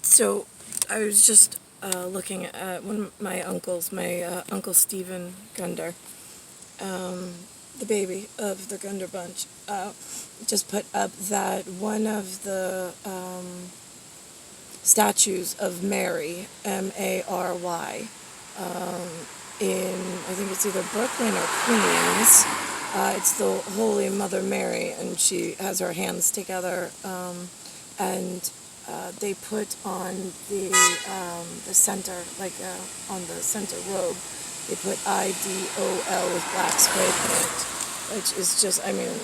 So I was just looking at one of my uncles, my Uncle Stephen Gunder, the baby of the Gunder bunch, just put up that one of the statues of Mary, Mary, in, I think it's either Brooklyn or Queens. It's the Holy Mother Mary, and she has her hands together, and they put on the center, like on the center robe, they put IDOL with black spray paint, which is just, I mean,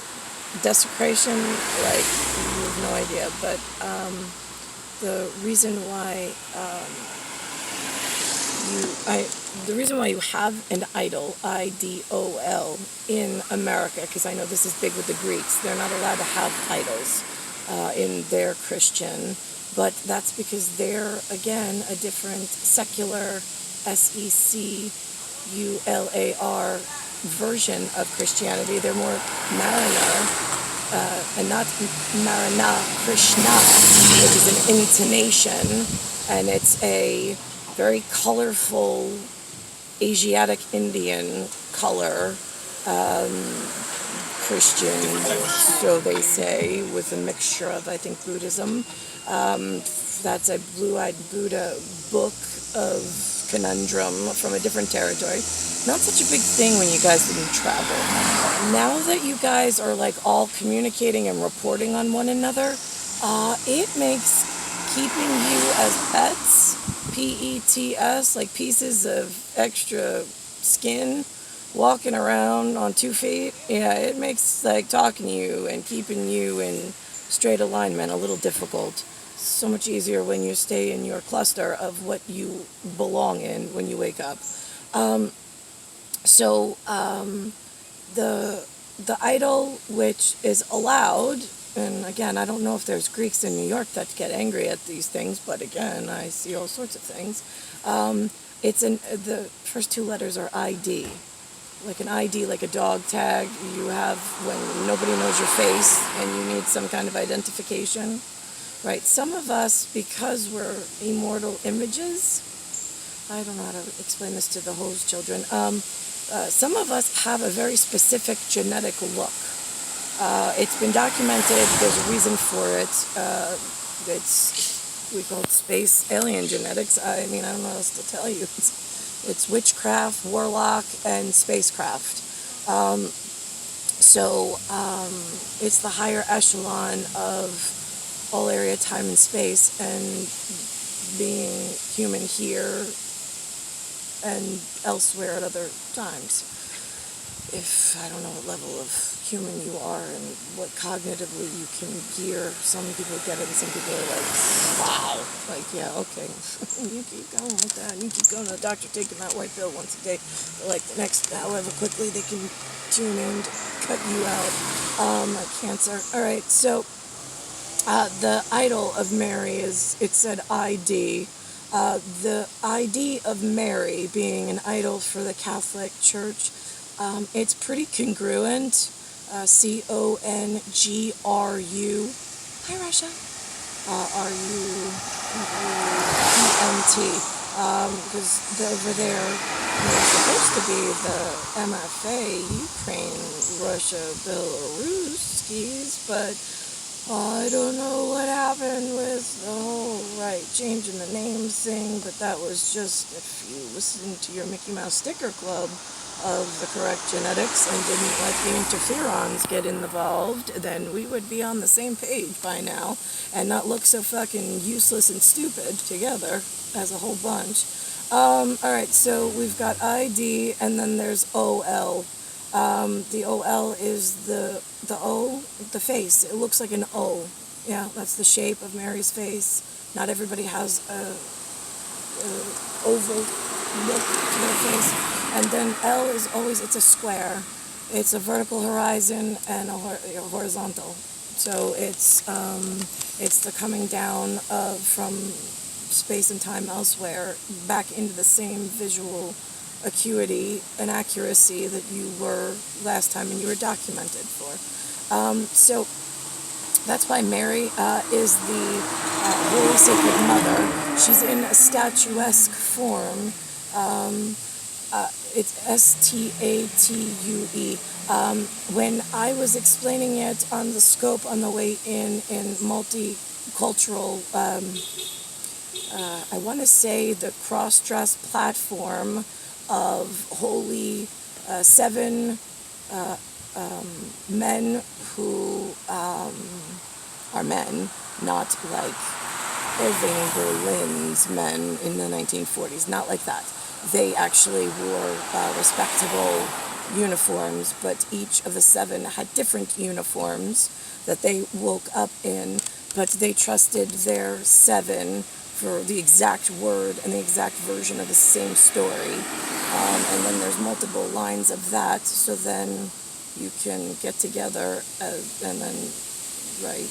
desecration, like, you have no idea. But the reason why the reason why you have an idol, IDOL, in America, because I know this is big with the Greeks, they're not allowed to have idols in their Christian, but that's because they're, again, a different secular, SECULAR version of Christianity. They're more Mariner, and not Marana Krishna, which is an intonation, and it's a very colorful Asiatic Indian color, Christian, so they say, with a mixture of, I think, Buddhism. That's a Blue-Eyed Buddha book of conundrum from a different territory. Not such a big thing when you guys didn't travel. Now that you guys are like all communicating and reporting on one another, it makes keeping you as pets, PETS, like pieces of extra skin, walking around on 2 feet, yeah, it makes like talking to you and keeping you in straight alignment a little difficult. So much easier when you stay in your cluster of what you belong in when you wake up. The idol, which is allowed, and again, I don't know if there's Greeks in New York that get angry at these things, but again, I see all sorts of things. The first 2 letters are ID, like an ID, like a dog tag you have when nobody knows your face and you need some kind of identification, right? Some of us, because we're immortal images, I don't know how to explain this to the hose children. Some of us have a very specific genetic look. It's been documented. There's a reason for it. We call it space alien genetics. I mean, I don't know what else to tell you. It's witchcraft, warlock, and spacecraft. It's the higher echelon of all area, time, and space, and being human here and elsewhere at other times. If I don't know what level of human you are and what cognitively you can gear, some people get it and some people are like, wow, like, yeah, okay, you keep going like that, you keep going to the doctor taking that white pill once a day, like the next, however quickly they can tune in to cut you out, like cancer. All right, so the idol of Mary is, it said ID. The ID of Mary being an idol for the Catholic Church, it's pretty congruent. CONGRU. Hi, Russia. RUENT. Because over there, it's supposed to be the MFA, Ukraine, Russia, Belaruskis, but I don't know what happened with the whole, changing the names thing, but that was just, if you listen to your Mickey Mouse Sticker Club of the correct genetics and didn't let the interferons get involved, then we would be on the same page by now and not look so fucking useless and stupid together as a whole bunch. Alright, so we've got ID, and then there's OL. The OL is the O, the face. It looks like an O. Yeah, that's the shape of Mary's face. Not everybody has a oval look to their face. And then L is always, it's a square. It's a vertical horizon and a horizontal. So it's the coming down from space and time elsewhere back into the same visual acuity and accuracy that you were last time and you were documented for. That's why Mary is the Holy Sacred Mother. She's in a statuesque form. It's Statue. When I was explaining it on the scope on the way in multicultural, I want to say the cross-dress platform of holy seven men who are men, not like Irving Berlin's men in the 1940s, not like that. They actually wore respectable uniforms, but each of the seven had different uniforms that they woke up in, but they trusted their seven for the exact word and the exact version of the same story. And then there's multiple lines of that, so then you can get together and then, right,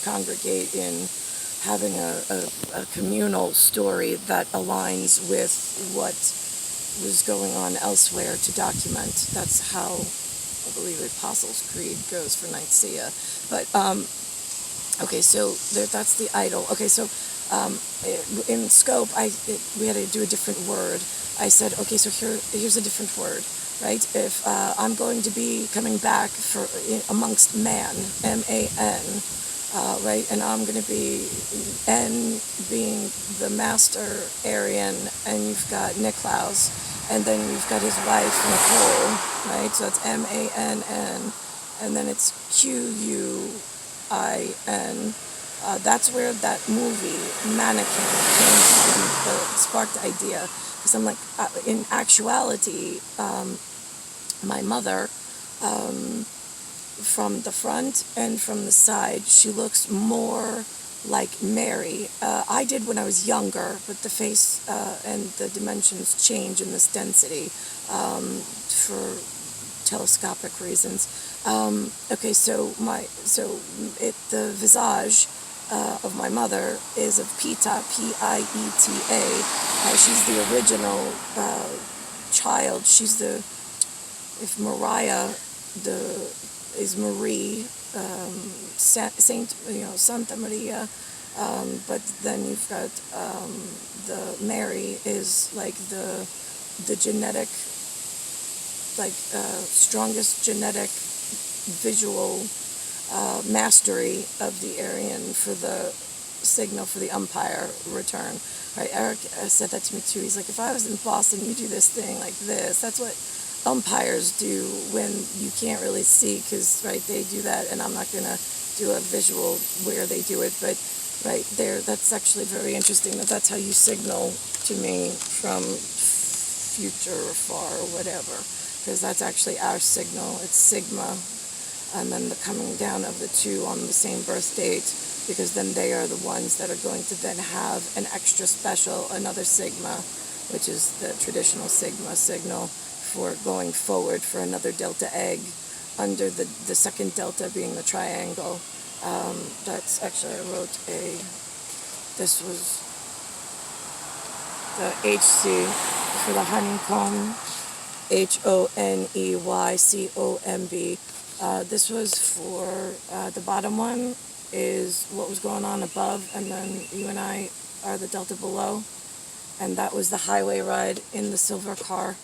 congregate in having a communal story that aligns with what was going on elsewhere to document. That's how I believe the Apostles' Creed goes for Nicaea. But, okay, so that's the idol. Okay, so in scope, we had to do a different word. I said, okay, so here's a different word, right? If I'm going to be coming back for amongst man, M-A-N, right, and I'm going to be N being the master Aryan, and you've got Niklaus, and then you've got his wife Nicole, right? So it's M-A-N-N, and then it's Q-U-I-N. That's where that movie Mannequin came from, the sparked idea. Because I'm like, in actuality, my mother, from the front and from the side, she looks more like Mary. I did when I was younger, but the face and the dimensions change in this density for telescopic reasons. Okay, so the visage of my mother is of Pita, P-I-E-T-A. She's the original child. She's if Mariah is Marie, Saint, Santa Maria, but then you've got the Mary is like the genetic, like strongest genetic visual mastery of the Aryan for the signal for the umpire return. Right, Eric said that to me too. He's like, if I was in Boston, you do this thing like this. That's what umpires do when you can't really see, because right, they do that, and I'm not gonna do a visual where they do it, but right there, that's actually very interesting. That's how you signal to me from future or far or whatever, because that's actually our signal. It's sigma, and then the coming down of the two on the same birth date, because then they are the ones that are going to then have an extra special, another sigma, which is the traditional sigma signal for going forward for another delta egg under the second delta being the triangle. That's actually, I wrote this was the HC for the honeycomb, Honeycomb. This was for the bottom one is what was going on above, and then you and I are the delta below, and that was the highway ride in the silver car,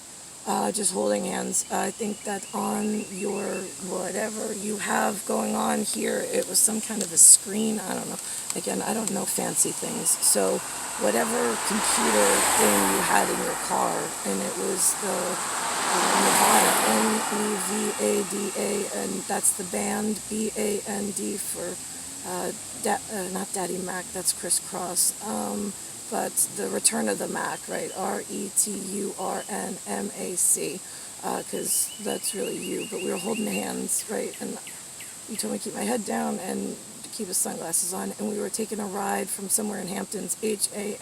just holding hands. I think that on your whatever you have going on here, it was some kind of a screen. I don't know. Again, I don't know fancy things. So whatever computer thing you had in your car, and it was the Nevada, Nevada, and that's the band, BAND for not Daddy Mac, that's Criss Cross, but the Return of the Mac, right, RETURNMAC, because that's really you, but we were holding hands, right, and you told me to keep my head down and to keep his sunglasses on, and we were taking a ride from somewhere in Hamptons, HAMPTONS,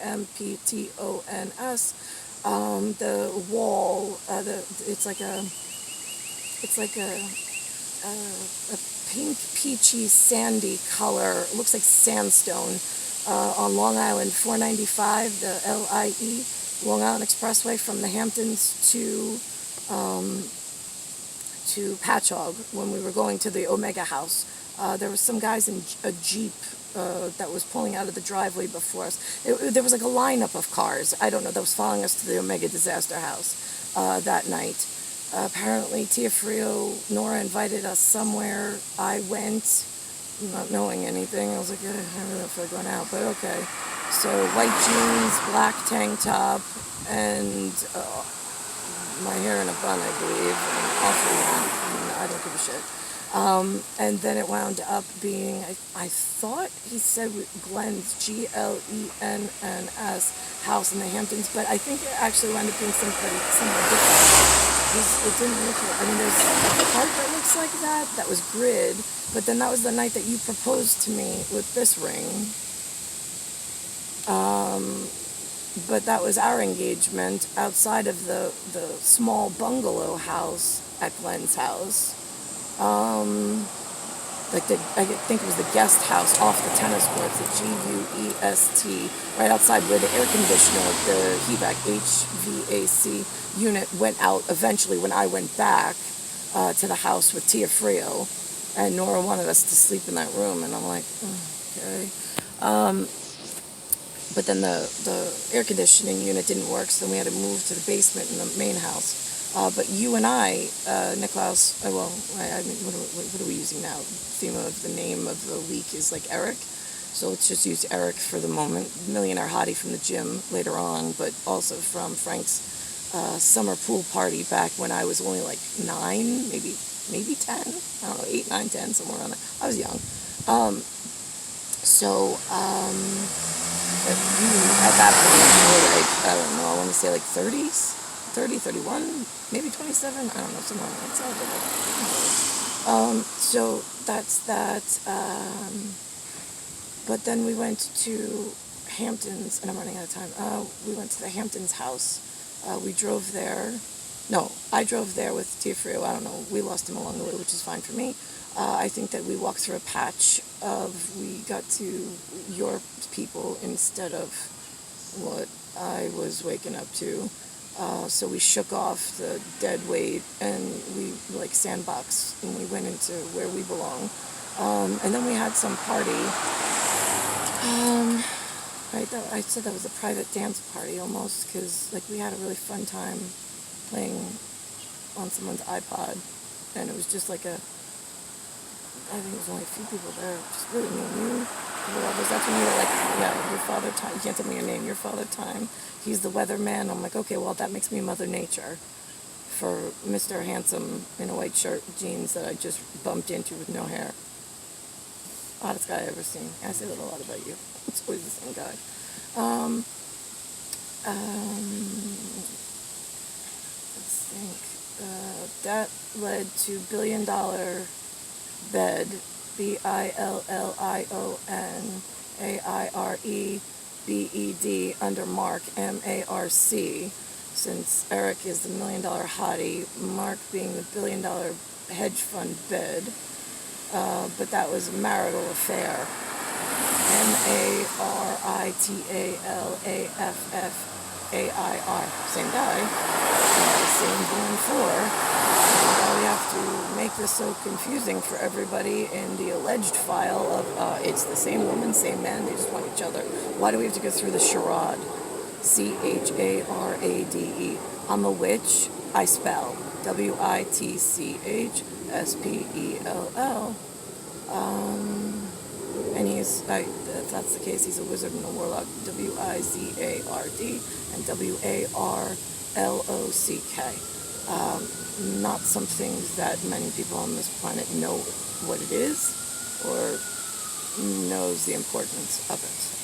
the wall, it's like a pink, peachy, sandy color. It looks like sandstone on Long Island, 495, the LIE, Long Island Expressway, from the Hamptons to Patchogue when we were going to the Omega House. There were some guys in a Jeep that was pulling out of the driveway before us. There was like a lineup of cars, I don't know, that was following us to the Omega Disaster House that night. Apparently, Tia Frio, Nora invited us somewhere. I went, not knowing anything. I was like, I don't know if we're going out, but okay. So, white jeans, black tank top, and my hair in a bun, I believe, and awfully not. I don't give a shit. And then it wound up being, I thought he said Glenn's, Glenns house in the Hamptons, but I think it actually wound up being somewhere different. It didn't look like, I mean, there's a part that looks like that was grid, but then that was the night that you proposed to me with this ring. But that was our engagement outside of the small bungalow house at Glenn's house. I think it was the guest house off the tennis courts, the GUEST, right outside where the air conditioner, the HVAC unit went out eventually when I went back to the house with Tia Frio, and Nora wanted us to sleep in that room, and I'm like, okay. But then the air conditioning unit didn't work, so then we had to move to the basement in the main house. But you and I, Niklaus, I mean, what are we using now? The theme of the name of the week is like Eric. So let's just use Eric for the moment. Millionaire hottie from the gym later on, but also from Frank's summer pool party back when I was only like 9, maybe 10. I don't know, 8, 9, 10, somewhere around there. I was young. But you, at that point, were like, I don't know, I want to say like 30s? 30, 31, maybe 27, I don't know, somewhere like that. So that's that. But then we went to Hamptons, and I'm running out of time. We went to the Hamptons house. We drove there. No, I drove there with Tia Frio. I don't know, we lost him along the way, which is fine for me. I think that we walked through a patch we got to your people instead of what I was waking up to. So we shook off the dead weight and we like sandboxed and we went into where we belong. And then we had some party. Right, I said that was a private dance party almost, because like we had a really fun time playing on someone's iPod, and it was just like I think it was only a few people there, just really me and you. That's when you were like, yeah, your Father Time, you can't tell me your name, your Father Time, he's the weatherman. I'm like, okay, well, that makes me Mother Nature for Mr. Handsome in a white shirt, jeans that I just bumped into with no hair. Hottest guy I've ever seen. I say that a lot about you. It's always the same guy. Let's think. That led to $1 billion bed, BILLIONAIREBED under Mark, MARC, since Eric is the $1 million hottie, Mark being the $1 billion hedge fund bed, but that was a marital affair. MARITALAFFAIR, same guy, same born for. We have to make this so confusing for everybody in the alleged file of it's the same woman, same man, they just want each other. Why do we have to go through the charade? CHARADE. I'm a witch, I spell WITCHSPELL. And if that's the case, he's a wizard and a warlock, WIZARD and WARLOCK. Not something that many people on this planet know what it is or knows the importance of it.